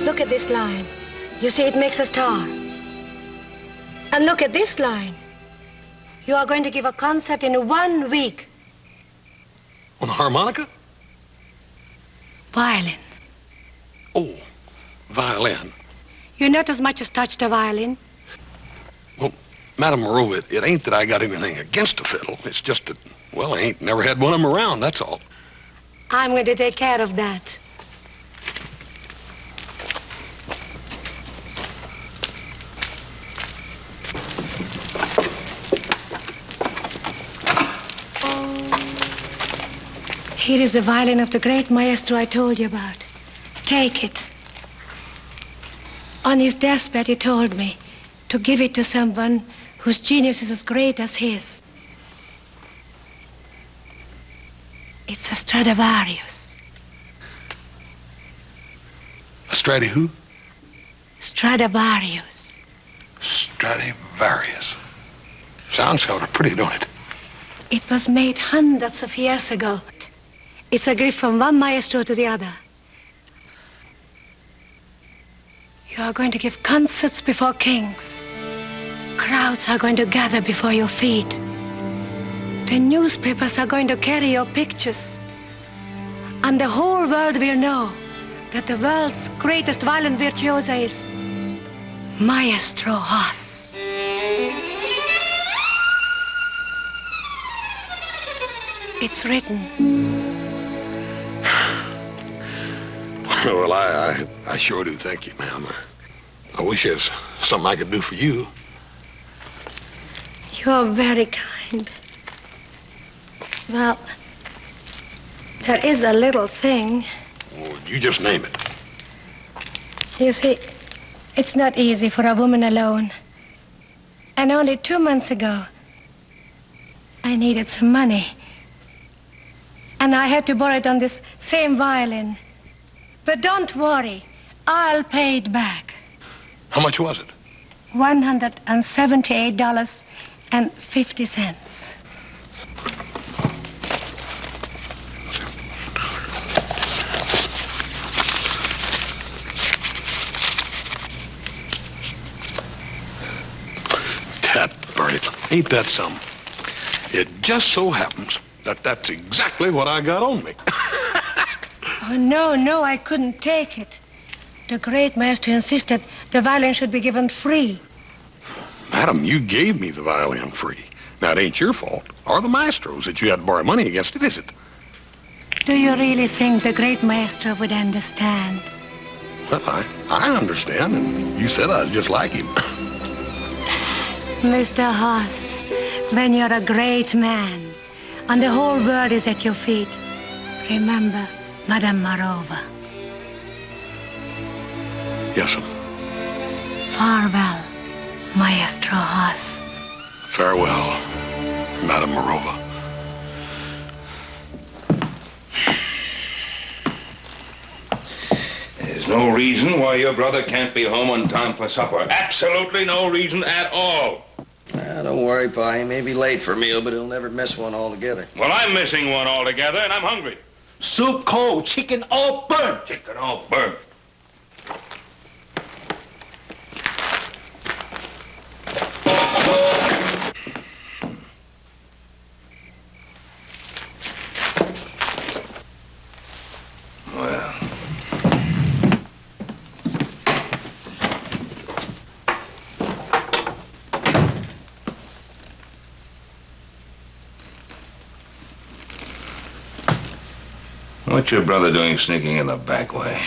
Look at this line. You see, it makes a star. And look at this line. You are going to give a concert in 1 week. On the harmonica? Violin. Oh, violin. You not as much as touched a violin. Well, Madame Moreau, it ain't that I got anything against a fiddle. It's just that, well, I ain't never had one of them around, that's all. I'm going to take care of that. Here is the violin of the great maestro I told you about. Take it. On his deathbed, he told me to give it to someone whose genius is as great as his. It's a Stradivarius. A Stradi who? Stradivarius. Stradivarius. Sounds sort of pretty, don't it? It was made hundreds of years ago. It's a gift from one maestro to the other. You are going to give concerts before kings. Crowds are going to gather before your feet. The newspapers are going to carry your pictures. And the whole world will know that the world's greatest violin virtuoso is Maestro Haas. It's written. Well, I sure do thank you, ma'am. I wish there's something I could do for you. You're very kind. Well, there is a little thing. Well, you just name it. You see, it's not easy for a woman alone. And only 2 months ago, I needed some money. And I had to borrow it on this same violin. But don't worry, I'll pay it back. How much was it? $178.50. Dad burn it. Ain't that something? It just so happens that that's exactly what I got on me. Oh, no, I couldn't take it. The great master insisted the violin should be given free. Madam, you gave me the violin free. Now, it ain't your fault, or the maestro's, that you had to borrow money against it, is it? Do you really think the great maestro would understand? Well, I understand, and you said I was just like him. Mr. Haas, when you're a great man, and the whole world is at your feet, remember Madame Marova. Yes, sir. Farewell, Maestro Haas. Farewell, Madame Marova. There's no reason why your brother can't be home on time for supper. Absolutely no reason at all. Don't worry, Pa. He may be late for a meal, but he'll never miss one altogether. Well, I'm missing one altogether, and I'm hungry. Soup cold, chicken all burnt. Chicken all burnt. Well. What's your brother doing sneaking in the back way?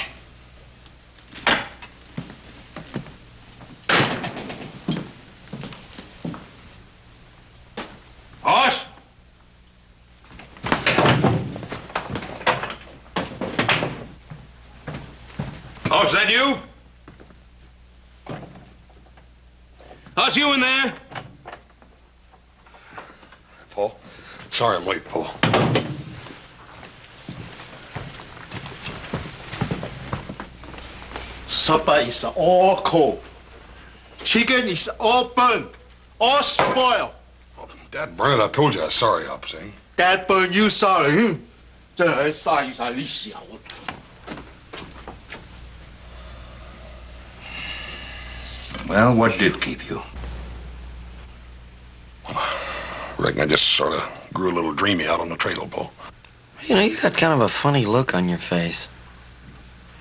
Hoss? Hoss, is that you? Hoss, you in there? Paul? Sorry I'm late, Paul. Supper is all cold. Chicken is all burnt, all spoiled. Oh, Dad, burn it, I told you I was sorry, Opsy. Dad burn you sorry. 这还杀一杀你小子。Well, what did keep you? I reckon I just sort of grew a little dreamy out on the trail, Paul. You know, you got kind of a funny look on your face.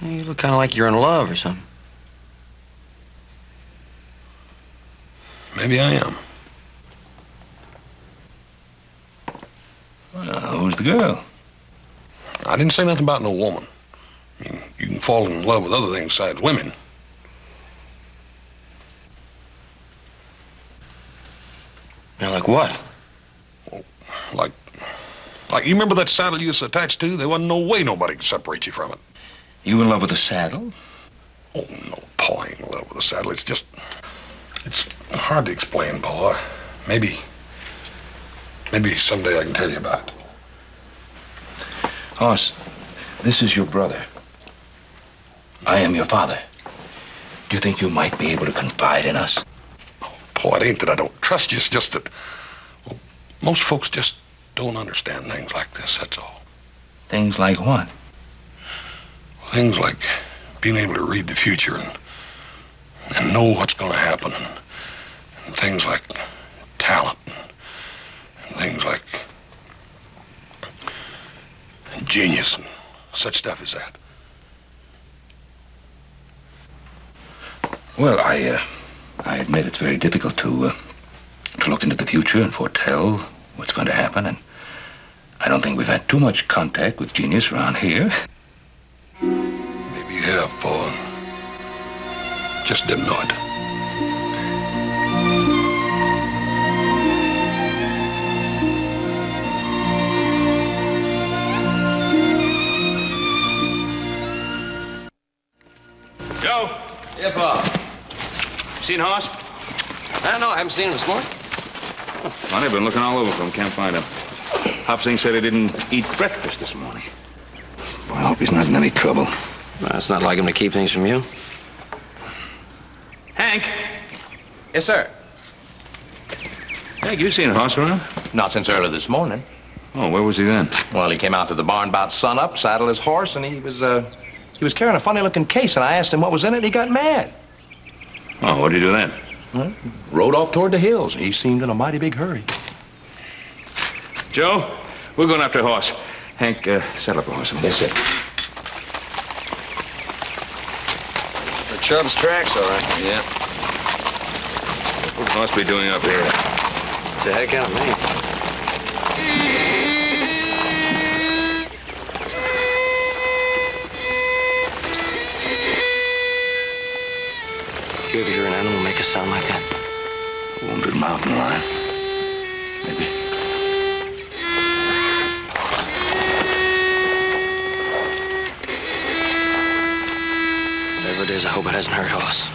You look kind of like you're in love or something. Maybe I am. Well, who's the girl? I didn't say nothing about no woman. I mean, you can fall in love with other things besides women. Yeah, like what? Well, like you remember that saddle you was attached to? There wasn't no way nobody could separate you from it. You in love with the saddle? Oh, no, Paul ain't in love with the saddle. It's hard to explain, Paul. Maybe someday I can tell you about it. Hoss, this is your brother. I am your father. Do you think you might be able to confide in us? Oh, Paul, it ain't that I don't trust you. It's just that, well, most folks just don't understand things like this, that's all. Things like what? Things like being able to read the future and know what's going to happen, and things like talent, and things like genius and such stuff as that. Well, I admit it's very difficult to look into the future and foretell what's going to happen, and I don't think we've had too much contact with genius around here. Maybe you have, Paul, and just didn't know it. Joe! Yeah, Bob. Seen Hoss? No, I haven't seen him this morning. Well, I've been looking all over for him. Can't find him. Hopsing said he didn't eat breakfast this morning. Well, I hope he's not in any trouble. Well, it's not like him to keep things from you. Hank! Yes, sir. Hank, you seen Hoss around? Not since early this morning. Oh, where was he then? Well, he came out to the barn about sunup, saddled his horse, and he was carrying a funny-looking case, and I asked him what was in it, and he got mad. Oh, what'd he do then? Well, rode off toward the hills. He seemed in a mighty big hurry. Joe, we're going after Hoss. Hank, set up a horse. Yes, sir. The Chubb's tracks, all right. Yeah. What Hoss be doing up here? It's a heck out of me. You ever hear an animal make a sound like that? Wounded mountain lion. Maybe. Whatever it is, I hope it hasn't hurt us.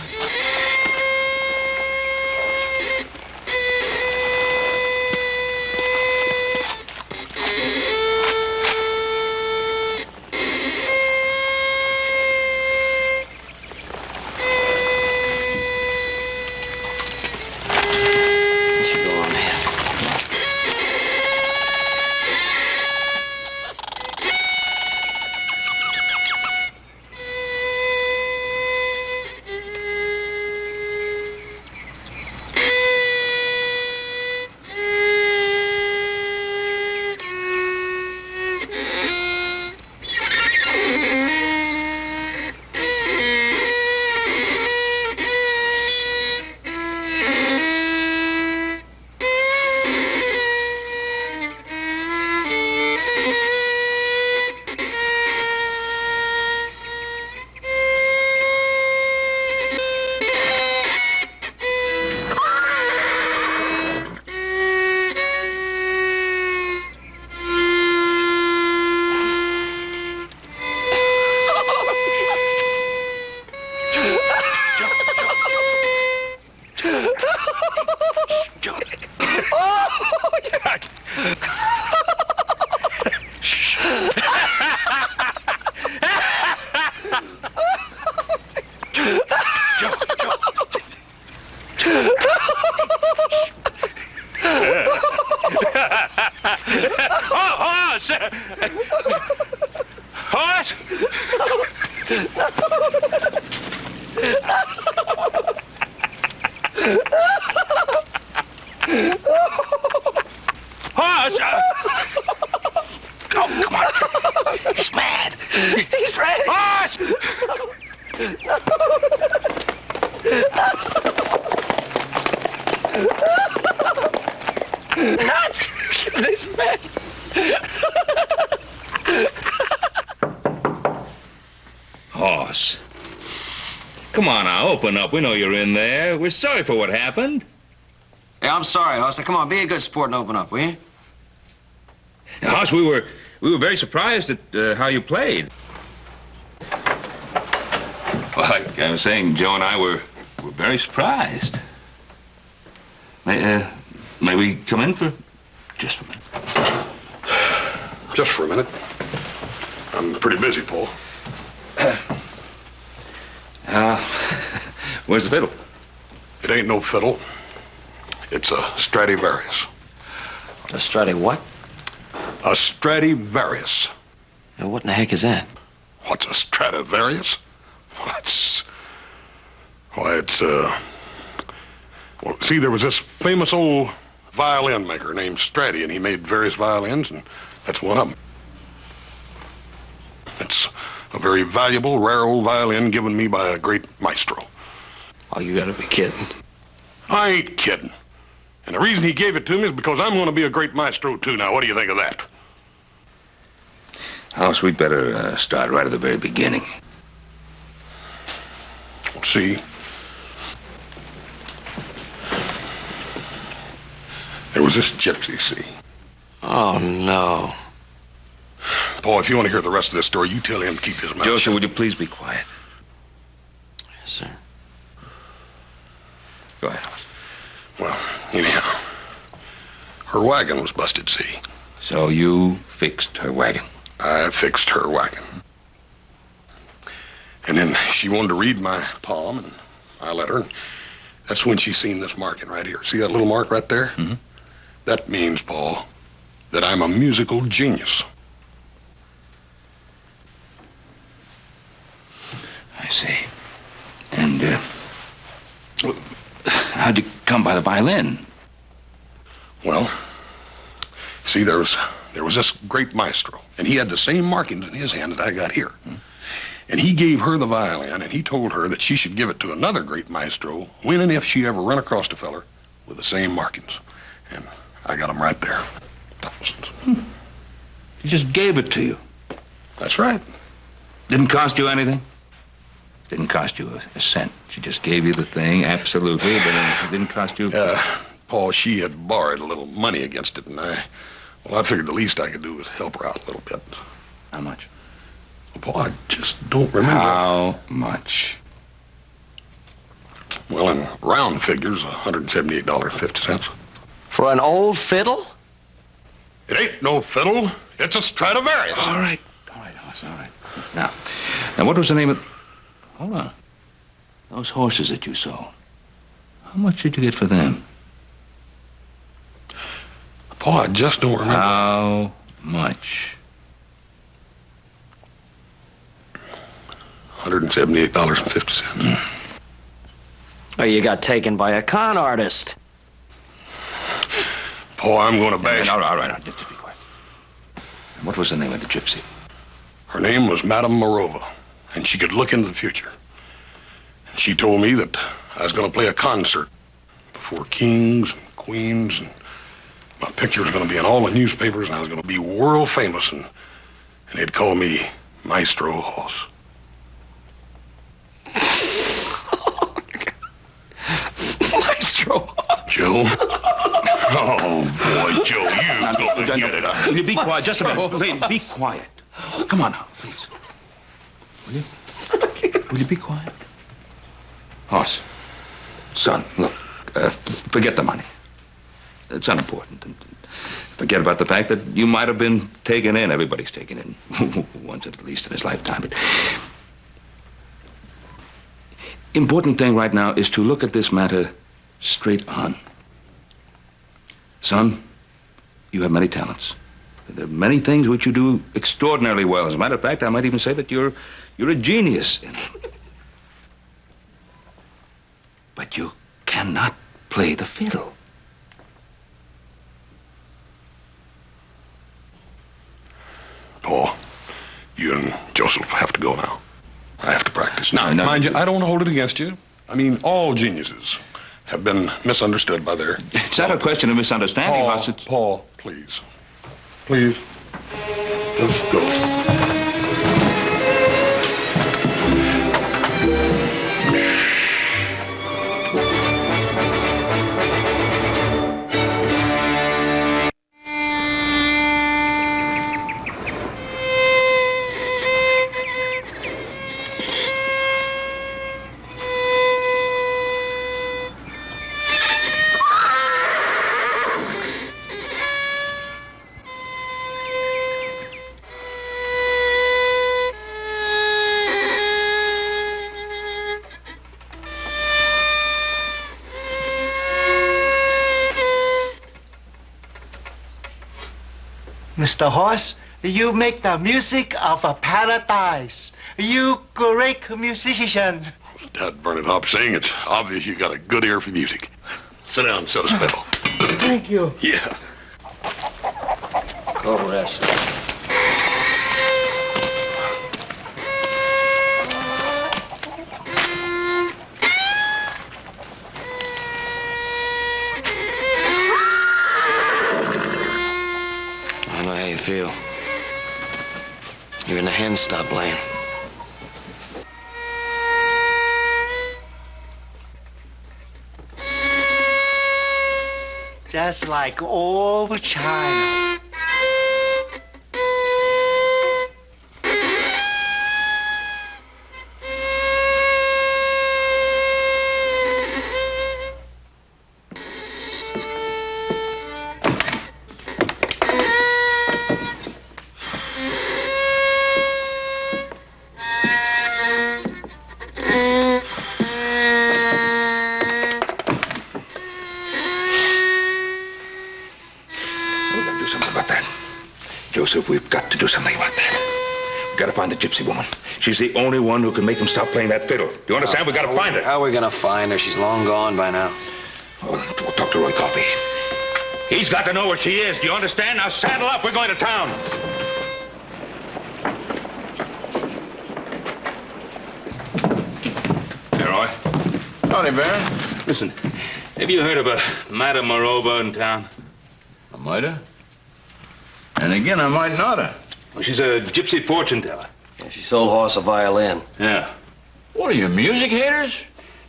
Horse! Horse! Horse! Oh, come on. He's mad. He's mad. Horse! Nuts! He's mad. Horse. Come on now, open up. We know you're in there. We're sorry for what happened. Hey, I'm sorry, Hoss. Now, come on, be a good sport and open up, will you? Hoss, we were very surprised at how you played. Well, like I was saying, Joe and I were very surprised. May we come in for just a minute? Just for a minute. I'm pretty busy, Paul. Where's the fiddle? It ain't no fiddle. It's a Stradivarius. A Strati what? A Stradivarius. Now, what in the heck is that? What's a Stradivarius? Well, see, there was this famous old violin maker named Strati, and he made various violins, and that's one of them. It's a very valuable, rare old violin given me by a great maestro. Oh, you gotta be kidding. I ain't kidding. And the reason he gave it to me is because I'm going to be a great maestro, too. Now, what do you think of that? Hoss, we'd better start right at the very beginning. See, there was this gypsy, see. Oh, no. Paul, if you want to hear the rest of this story, you tell him to keep his mouth Joseph, shut. would you please be quiet? Yes, sir. Go ahead, Hoss. Well, anyhow, her wagon was busted, see. So you fixed her wagon? I fixed her wagon. And then she wanted to read my palm, and I let her. And that's when she seen this marking right here. See that little mark right there? Mm-hmm. That means, Paul, that I'm a musical genius. I see. And, how'd you come by the violin? Well, see, there was this great maestro, and he had the same markings in his hand that I got here. Hmm. And he gave her the violin, and he told her that she should give it to another great maestro when and if she ever run across a feller with the same markings. And I got them right there. Thousands. He just gave it to you. That's right. Didn't cost you anything? Didn't cost you a cent. She just gave you the thing, absolutely, but it didn't cost you... Paul, she had borrowed a little money against it, and I figured the least I could do was help her out a little bit. How much? Paul, I just don't remember. How much? Well, in round figures, $178.50. For an old fiddle? It ain't no fiddle. It's a Stradivarius. All right, Hoss, all right. Now, what was the name of... Hold on. Those horses that you sold. How much did you get for them? Paul, I just don't remember. How much? $178.50. Oh, you got taken by a con artist. Paul, I'm going to bash... All right, just be quiet. What was the name of the gypsy? Her name was Madame Morova, and she could look into the future. And she told me that I was going to play a concert before kings and queens, and my picture was going to be in all the newspapers, and I was going to be world famous, and they'd call me Maestro Hoss. Maestro Hoss. Joe? Oh, boy, Joe, you go and get it up. Will you be quiet? Just a minute. Please, be quiet. Come on now, please. Will you? Will you be quiet? Hoss, son, look, forget the money. It's unimportant. And forget about the fact that you might have been taken in. Everybody's taken in once at least in his lifetime. But important thing right now is to look at this matter straight on. Son, you have many talents. There are many things which you do extraordinarily well. As a matter of fact, I might even say that you're a genius in it. But you cannot play the fiddle. Paul, you and Joseph have to go now. I have to practice. Now, No. mind you, I don't want to hold it against you. I mean, all geniuses have been misunderstood by their... It's not a question of misunderstanding, Paul, Hoss. It's... Paul, please. Please. Just go. Mr. Horse, you make the music of a paradise. You great musician. Dad, burn it up, saying it's obvious you got a good ear for music. Sit down and set a spell. Thank you. Yeah. Go rest. I know how you feel. Even the hens stopped laying. Just like old China. Joseph, we've got to do something about that. We've got to find the gypsy woman. She's the only one who can make him stop playing that fiddle. Do you understand? We've got to find her. How are we gonna find her? She's long gone by now. We'll talk to Roy Coffey. He's got to know where she is. Do you understand? Now saddle up. We're going to town. Hey, Roy. Howdy, Baron. Listen, have you heard of a Madame Morova in town? I might have. And again, I might not have. Well, she's a gypsy fortune teller. Yeah, she sold Horse a violin. Yeah. What are you, music haters?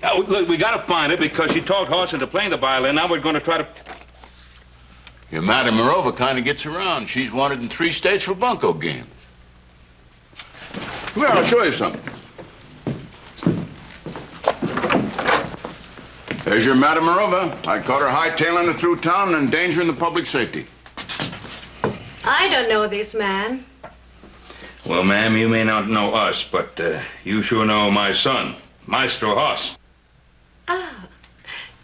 Now, look, we got to find her because she talked Horse into playing the violin. Now we're going to try to... Your Madame Morova kind of gets around. She's wanted in 3 states for bunco games. Come here, I'll show you something. There's your Madame Morova. I caught her hightailing it through town and endangering the public safety. I don't know this man. Well, ma'am, you may not know us, but you sure know my son, Maestro Horse. Ah,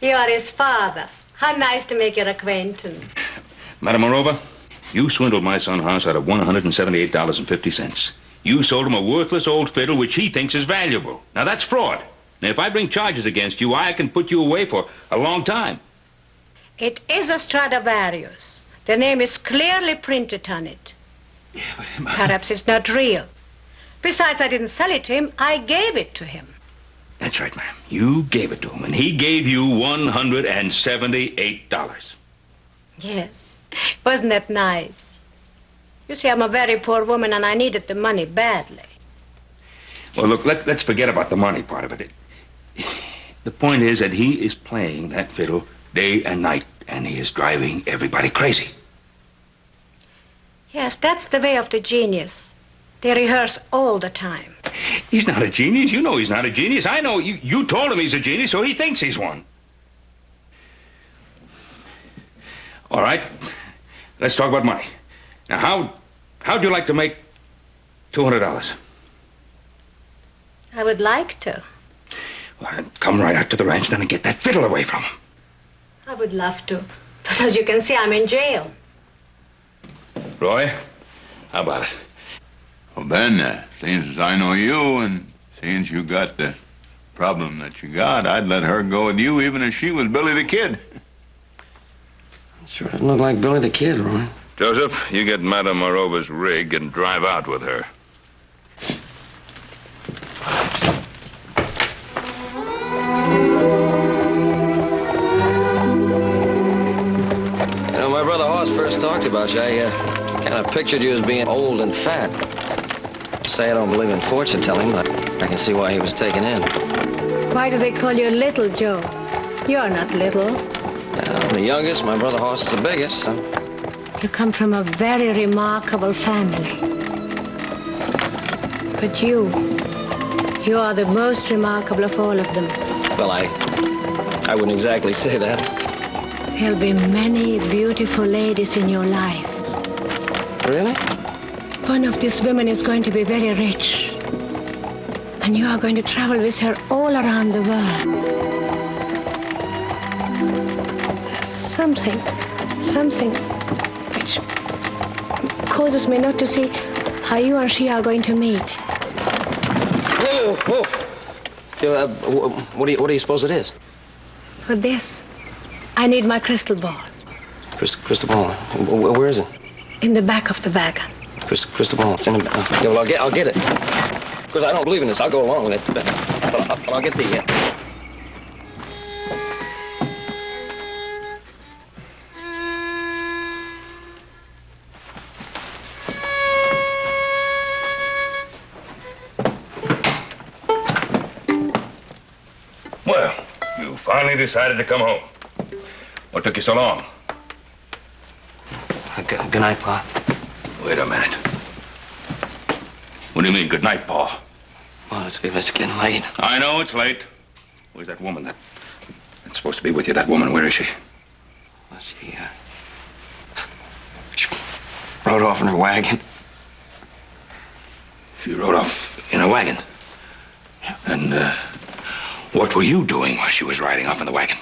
you are his father. How nice to make your acquaintance. Madame Morova, you swindled my son Horse out of $178.50. You sold him a worthless old fiddle which he thinks is valuable. Now, that's fraud. Now, if I bring charges against you, I can put you away for a long time. It is a Stradivarius. The name is clearly printed on it. Yeah, but Perhaps it's not real. Besides, I didn't sell it to him. I gave it to him. That's right, ma'am. You gave it to him, and he gave you $178. Yes. Wasn't that nice? You see, I'm a very poor woman, and I needed the money badly. Well, look, let's forget about the money part of it. The point is that he is playing that fiddle day and night, and he is driving everybody crazy. Yes, that's the way of the genius. They rehearse all the time. He's not a genius. You know he's not a genius. I know. You told him he's a genius, so he thinks he's one. All right. Let's talk about money. Now, how'd you like to make $200? I would like to. Well, then come right out to the ranch then and get that fiddle away from him. I would love to. But as you can see, I'm in jail. Roy, how about it? Well, Ben, seeing as I know you and seeing as you got the problem that you got, I'd let her go with you even if she was Billy the Kid. Sure doesn't look like Billy the Kid, Roy. Joseph, you get Madame Morova's rig and drive out with her. You know, my brother Hoss first talked about you. I kind of pictured you as being old and fat. Say I don't believe in fortune telling, but I can see why he was taken in. Why do they call you Little Joe? You're not little. I'm the youngest. My brother Hoss is the biggest. So. You come from a very remarkable family. But you are the most remarkable of all of them. Well, I wouldn't exactly say that. There'll be many beautiful ladies in your life. Really? One of these women is going to be very rich. And you are going to travel with her all around the world. There's something which causes me not to see how you and she are going to meet. Whoa! What do you suppose it is? For this, I need my crystal ball. Crystal ball? Where is it? In the back of the wagon. Crystal ball. It's in the. Yeah, well, I'll get it. Because I don't believe in this. I'll go along with it. But I'll get the. Well, you finally decided to come home. What took you so long? Good night, Pa. Wait a minute. What do you mean, good night, Pa? Well, it's getting late. I know it's late. Where's that woman that's supposed to be with you? That woman, where is she? Well, she rode off in her wagon. She rode off in a wagon? Yeah. And, what were you doing while she was riding off in the wagon?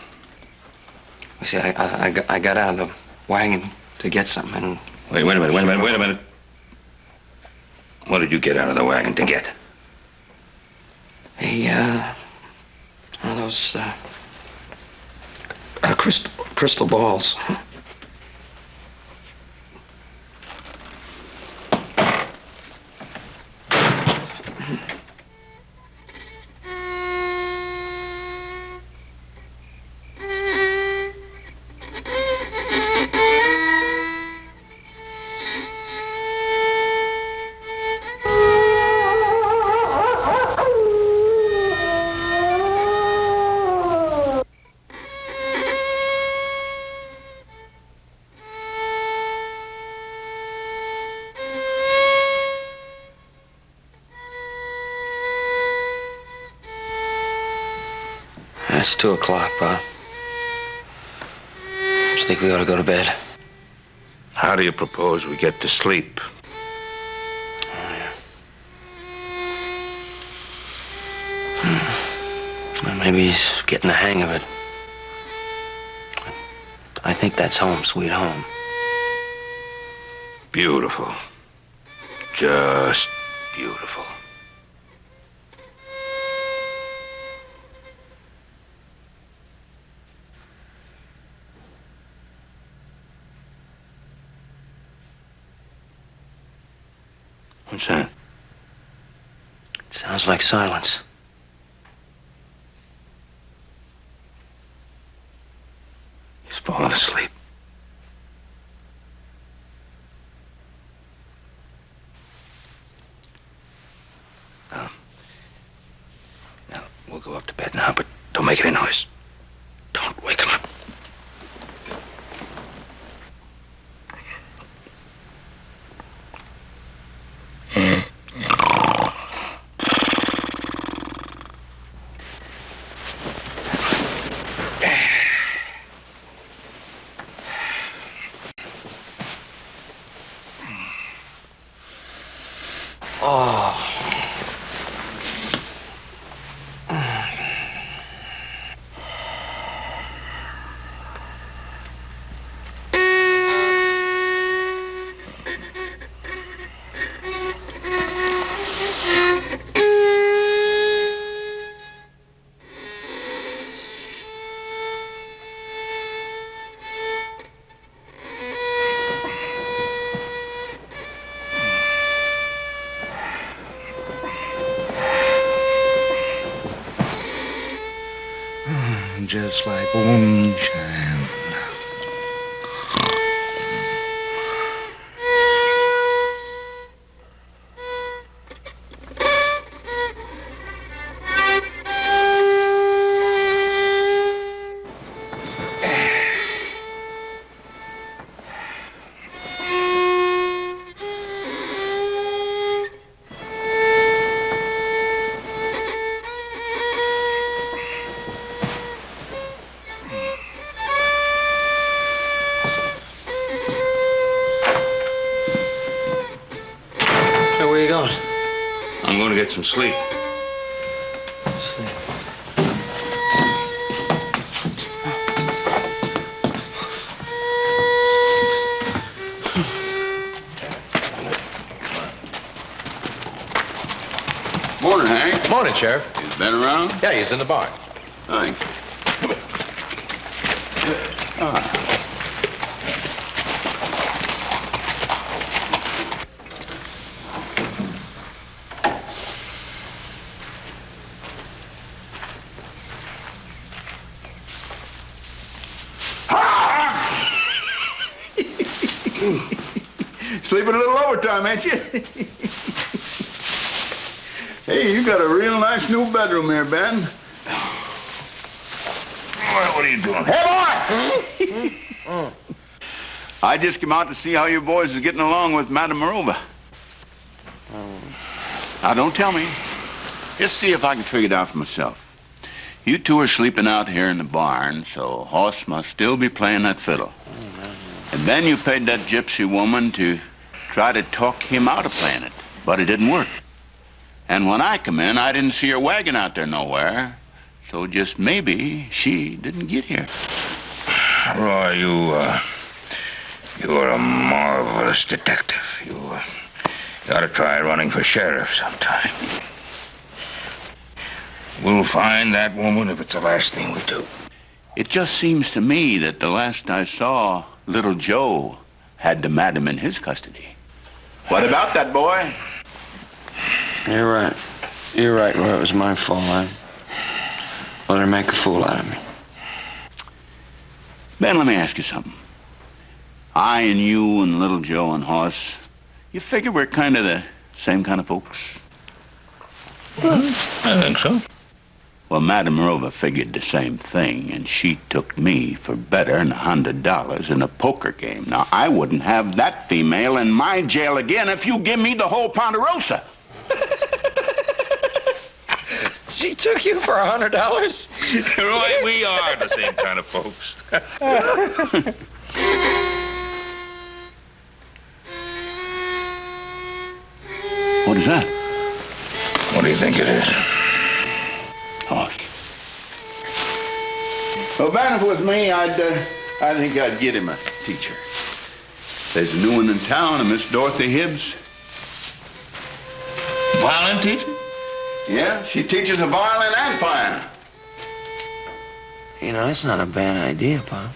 You see, I got out of the wagon to get something and... Wait a minute. What did you get out of the wagon to get? One of those, crystal balls. It's 2 o'clock, Pa. I just think we ought to go to bed. How do you propose we get to sleep? Well, maybe he's getting the hang of it. I think that's home, sweet home. Beautiful. Just beautiful. What's that? It sounds like silence. He's fallen asleep. Now, we'll go up to bed now, but don't make any noise. Don't wake him up. just like moonshine. I'm going to get some sleep. Morning, Hank. Morning, Sheriff. He's been around? Yeah, he's in the barn. Thanks. Come here. Sleeping a little overtime, ain't you? Hey, you got a real nice new bedroom here, Ben. What are you doing? Hey, boy! I just came out to see how you boys are getting along with Madame Marova. Now, don't tell me. Just see if I can figure it out for myself. You two are sleeping out here in the barn, so Hoss must still be playing that fiddle. And then you paid that gypsy woman to try to talk him out of playing it, but it didn't work. And when I come in, I didn't see her wagon out there nowhere, so just maybe she didn't get here. Roy, you are a marvelous detective. You ought to try running for sheriff sometime. We'll find that woman if it's the last thing we do. It just seems to me that the last I saw, little Joe had the madam in his custody. What about that boy? You're right. You're right, Roy. It was my fault. I let her make a fool out of me. Ben, let me ask you something. I and you and little Joe and Hoss, you figure we're kind of the same kind of folks? I think so. Well, Madame Marova figured the same thing, and she took me for better than $100 in a poker game. Now, I wouldn't have that female in my jail again if you give me the whole Ponderosa. She took you for $100? Roy, we are the same kind of folks. What is that? What do you think it is? Hoss. Well, Ben, if it was me, I think I'd get him a teacher. There's a new one in town, a Miss Dorothy Hibbs. Violin teacher? Yeah, she teaches the violin and piano. You know, that's not a bad idea, Pop.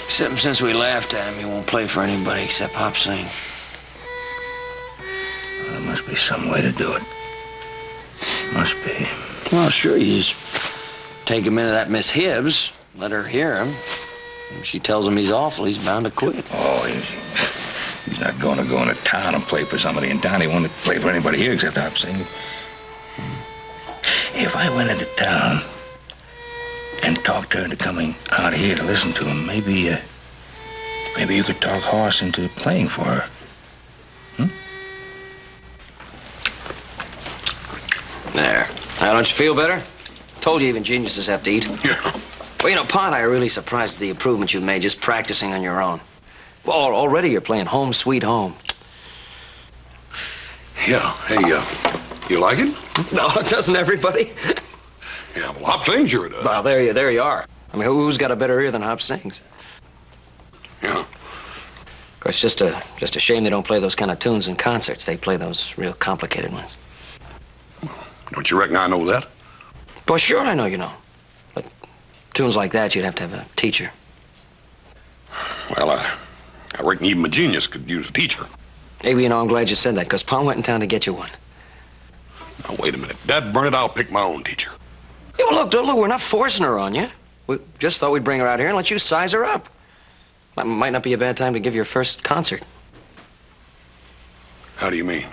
Except since we laughed at him, he won't play for anybody except Pop Sing. Well, there must be some way to do it. Must be. Well, sure, you just take him into that Miss Hibbs, let her hear him. If she tells him he's awful, he's bound to quit. Oh, he's not going to go into town and play for somebody in town. He won't play for anybody here except Pop Sing. If I went into town and talked her into coming out here to listen to him, maybe you could talk Hoss into playing for her. There. Now, don't you feel better? Told you even geniuses have to eat. Yeah. Well, you know, Pa and I are really surprised at the improvement you've made just practicing on your own. Well, already you're playing Home Sweet Home. Yeah. Hey, you like it? No, doesn't everybody? Yeah, well, Hop Sing sure does. Well, there you are. I mean, who's got a better ear than Hop Sings? Yeah. Of course, just a shame they don't play those kind of tunes in concerts. They play those real complicated ones. Don't you reckon I know that? Well, sure, I know you know. But tunes like that, you'd have to have a teacher. Well, I reckon even a genius could use a teacher. Maybe, you know, I'm glad you said that, because Pa went in town to get you one. Now, wait a minute. Dad, burn it, I'll pick my own teacher. Yeah, well, look, we're not forcing her on you. We just thought we'd bring her out here and let you size her up. Might not be a bad time to give your first concert. How do you mean?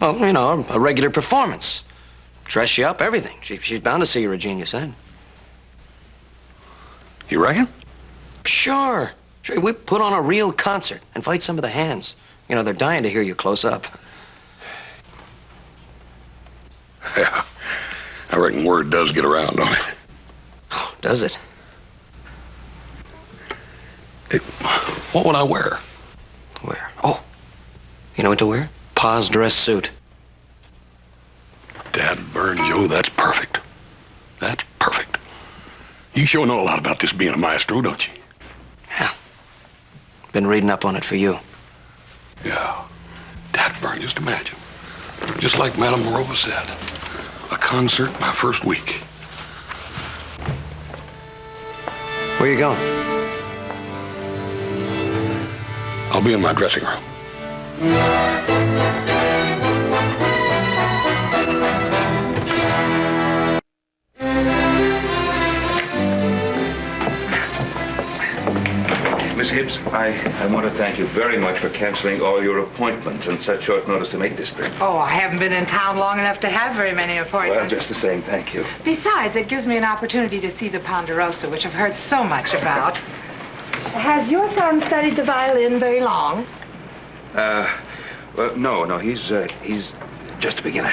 Well, you know, a regular performance. Dress you up, everything. She's bound to see you're a genius then. You reckon? Sure. We put on a real concert. Invite some of the hands. You know, they're dying to hear you close up. Yeah. I reckon word does get around, don't it? Oh, does it? What would I wear? Wear? Oh, you know what to wear? Pa's dress suit. Dad burn, Joe, that's perfect. That's perfect. You sure know a lot about this being a maestro, don't you? Yeah. Been reading up on it for you. Yeah. Dad burn, just imagine. Just like Madame Morova said. A concert my first week. Where you going? I'll be in my dressing room. Miss Hibbs, I want to thank you very much for canceling all your appointments on such short notice to make this trip. Oh, I haven't been in town long enough to have very many appointments. Well, just the same, thank you. Besides, it gives me an opportunity to see the Ponderosa, which I've heard so much about. Has your son studied the violin very long? Well, no, he's just a beginner.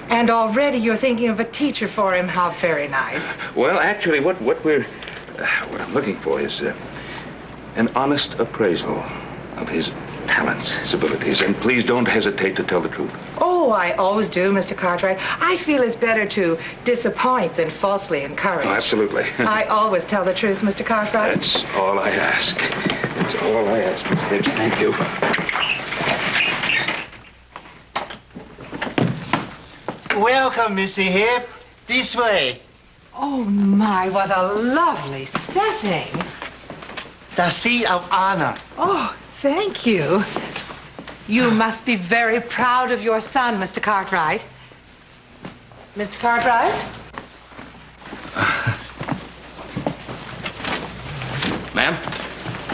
And already you're thinking of a teacher for him. How very nice. Well, actually, what I'm looking for is an honest appraisal of his talents, his abilities, and please don't hesitate to tell the truth. Oh, I always do, Mr. Cartwright. I feel it's better to disappoint than falsely encourage. Oh, absolutely. I always tell the truth, Mr. Cartwright. That's all I ask. That's all I ask, Miss Hibbs. Thank you. Welcome, Missy Hip. This way. Oh, my, what a lovely setting. The seat of honor. Oh, thank you. You must be very proud of your son, Mr. Cartwright. Mr. Cartwright? Ma'am?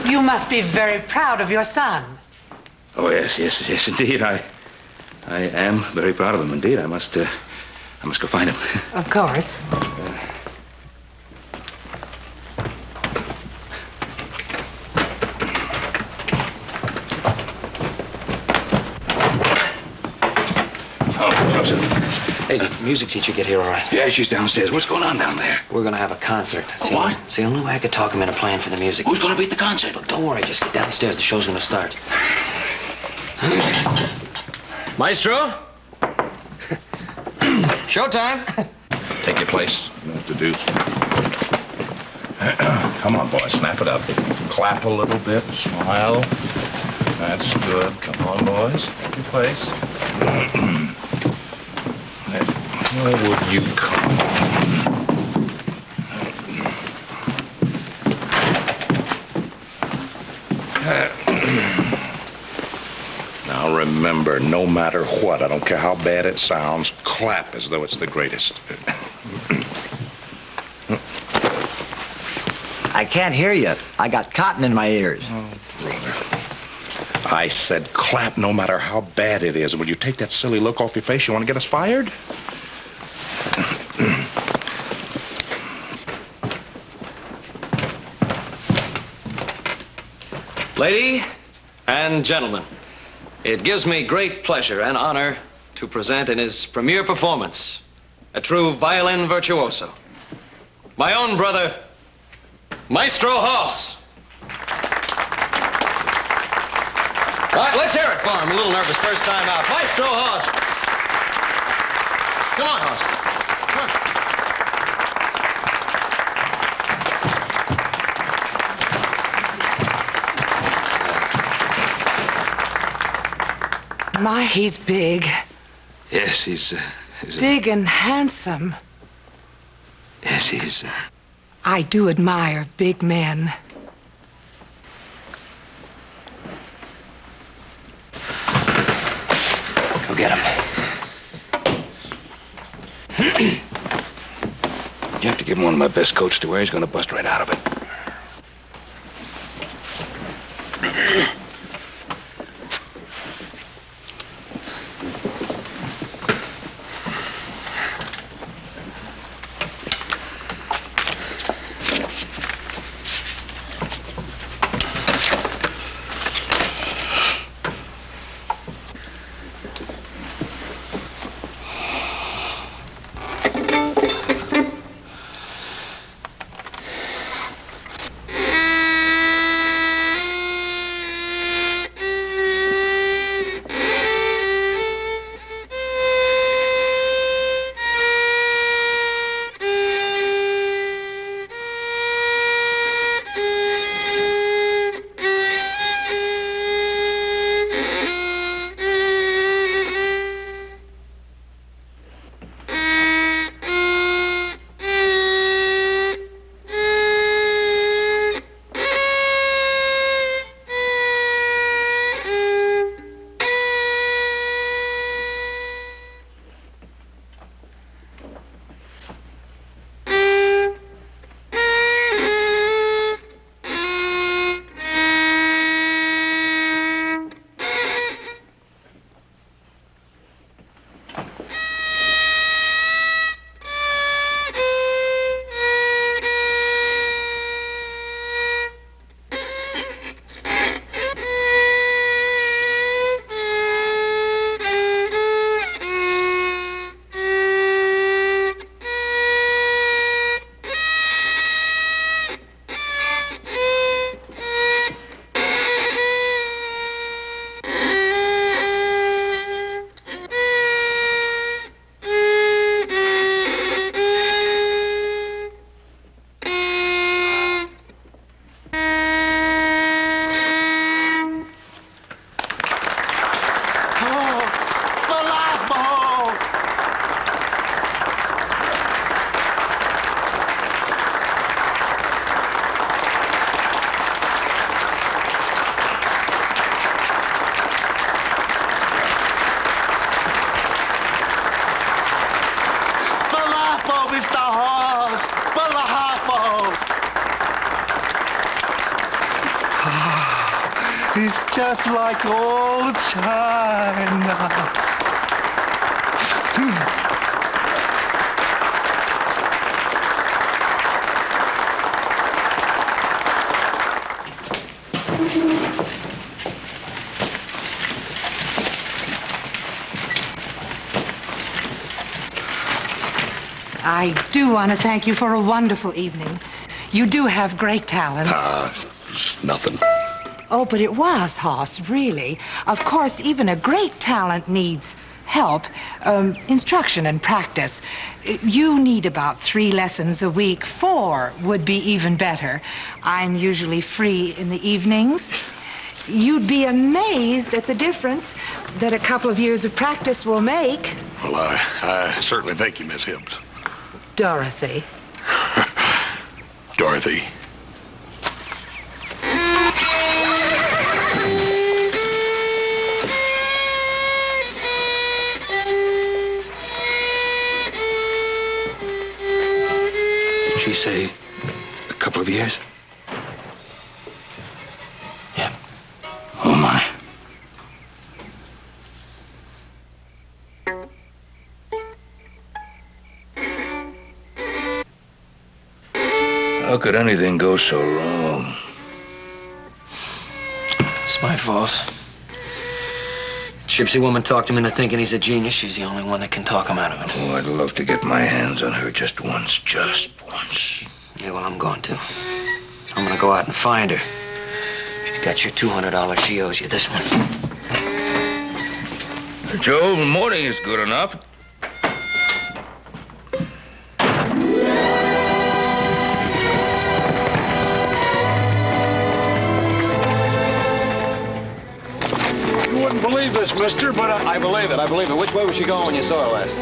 You must be very proud of your son. Oh, yes, indeed. I am very proud of him, indeed. I must go find him. Of course. Hey, did the music teacher get here all right? Yeah, she's downstairs. What's going on down there? We're gonna have a concert. What? It's the only way I could talk him into playing for the music. Who's gonna be at the concert? Look, don't worry, just get downstairs. The show's gonna start. Maestro? Showtime. Take your place. You know what to do. Come on, boy, snap it up. Clap a little bit, smile. That's good. Come on, boys. Take your place. Where would you come? Now remember, no matter what, I don't care how bad it sounds, clap as though it's the greatest. I can't hear you. I got cotton in my ears. Oh, brother. I said clap no matter how bad it is. Will you take that silly look off your face? You want to get us fired? Lady and gentlemen, it gives me great pleasure and honor to present in his premiere performance a true violin virtuoso, my own brother, Maestro Hoss. All right, let's hear it for him. A little nervous first time out. Maestro Hoss. Come on, Hoss. Come on. My, he's big. Yes, he's Big and handsome. Yes, he's I do admire big men. Go get him. him one of my best coats to wear. He's going to bust right out of it. It's just like old China. I do want to thank you for a wonderful evening. You do have great talent. It's nothing. Oh, but it was, Hoss, really. Of course, even a great talent needs help, instruction and practice. You need about 3 lessons a week. 4 would be even better. I'm usually free in the evenings. You'd be amazed at the difference that a couple of years of practice will make. Well, I certainly thank you, Miss Hibbs. Dorothy. Dorothy. Did she say a couple of years? Yeah. Oh, my. How could anything go so wrong? It's my fault. Gypsy woman talked him into thinking he's a genius. She's the only one that can talk him out of it. Oh, I'd love to get my hands on her just once. Yeah, well, I'm going to. I'm gonna go out and find her. You got your $200. She owes you this one. Joe, morning is good enough. You wouldn't believe this, mister, but I believe it. I believe it. Which way was she going when you saw her last?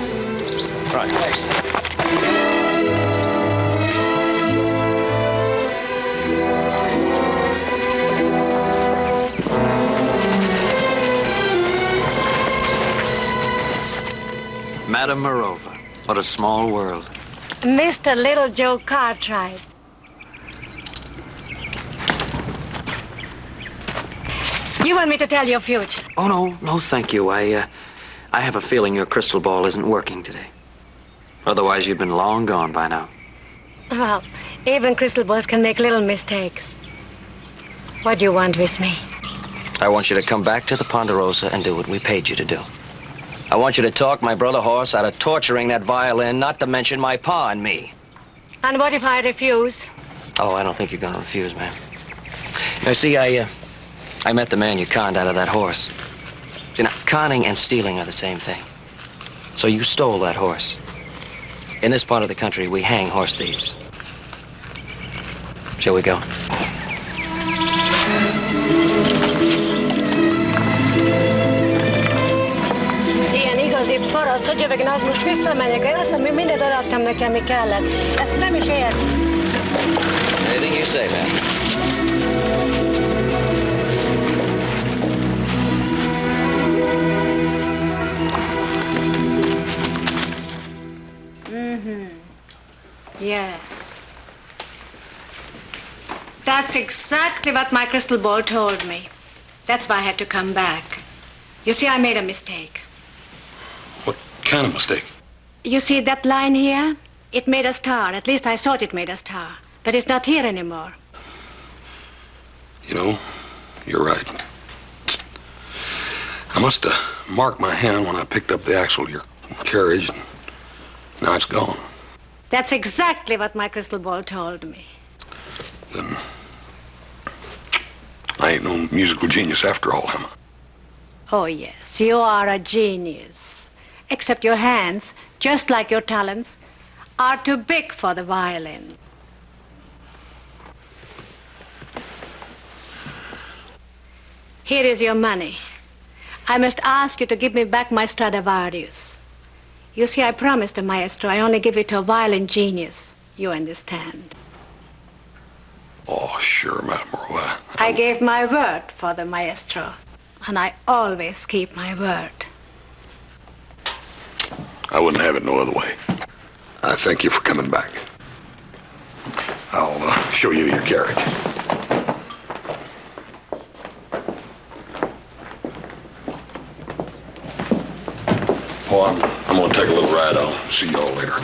Right, thanks. Madame Morova. What a small world. Mr. Little Joe Cartwright. You want me to tell your future? Oh, no, thank you. I have a feeling your crystal ball isn't working today. Otherwise, you'd been long gone by now. Well, even crystal balls can make little mistakes. What do you want with me? I want you to come back to the Ponderosa and do what we paid you to do. I want you to talk my brother Horace out of torturing that violin, not to mention my pa and me. And what if I refuse? Oh, I don't think you're gonna refuse, ma'am. Now, see, I met the man you conned out of that horse. See, now, conning and stealing are the same thing. So you stole that horse. In this part of the country, we hang horse thieves. Shall we go? Ilyen igazi parasz, hogy jövök, az most visszamegyek. Én azt hiszem, mindent odaadtam neki, ami kellett. Ezt nem is ért. Anything you say, man. Yes. That's exactly what my crystal ball told me. That's why I had to come back. You see, I made a mistake. What kind of mistake? You see that line here? It made a star. At least I thought it made a star. But it's not here anymore. You know, you're right. I must have marked my hand when I picked up the axle of your carriage, and now it's gone. That's exactly what my crystal ball told me. Then I ain't no musical genius after all, am I? Oh, yes, you are a genius. Except your hands, just like your talents, are too big for the violin. Here is your money. I must ask you to give me back my Stradivarius. You see, I promised the maestro I only give it to a violin genius. You understand? Oh, sure, Madame Roy. I gave my word for the maestro, and I always keep my word. I wouldn't have it no other way. I thank you for coming back. I'll show you to your carriage. Oh, I'm going to take a little ride. I'll see you all later.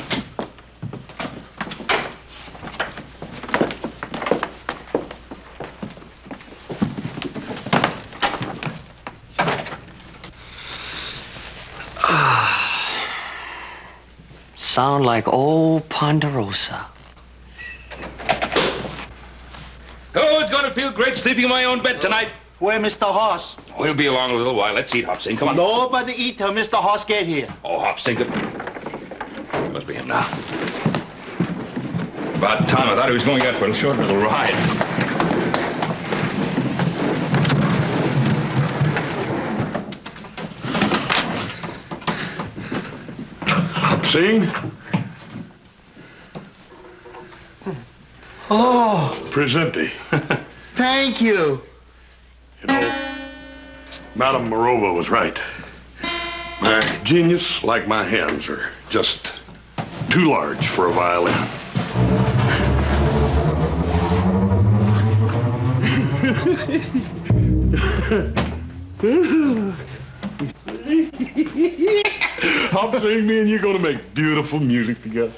Sound like old Ponderosa. Oh, it's going to feel great sleeping in my own bed tonight. Where Mr. Hoss? We'll be along a little while. Let's eat, Hop Sing. Come on. Nobody eat till Mr. Hoss get here. Oh, Hop Sing. Must be him now. About time. I thought he was going out for a short little ride. Hop Sing? Oh. Presente. Thank you. You know, Madame Morova was right. My genius, like my hands, are just too large for a violin. Hop Sing, me and you're gonna make beautiful music together.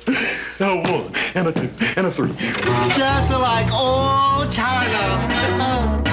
A one, and a two, and a three. Just like old China.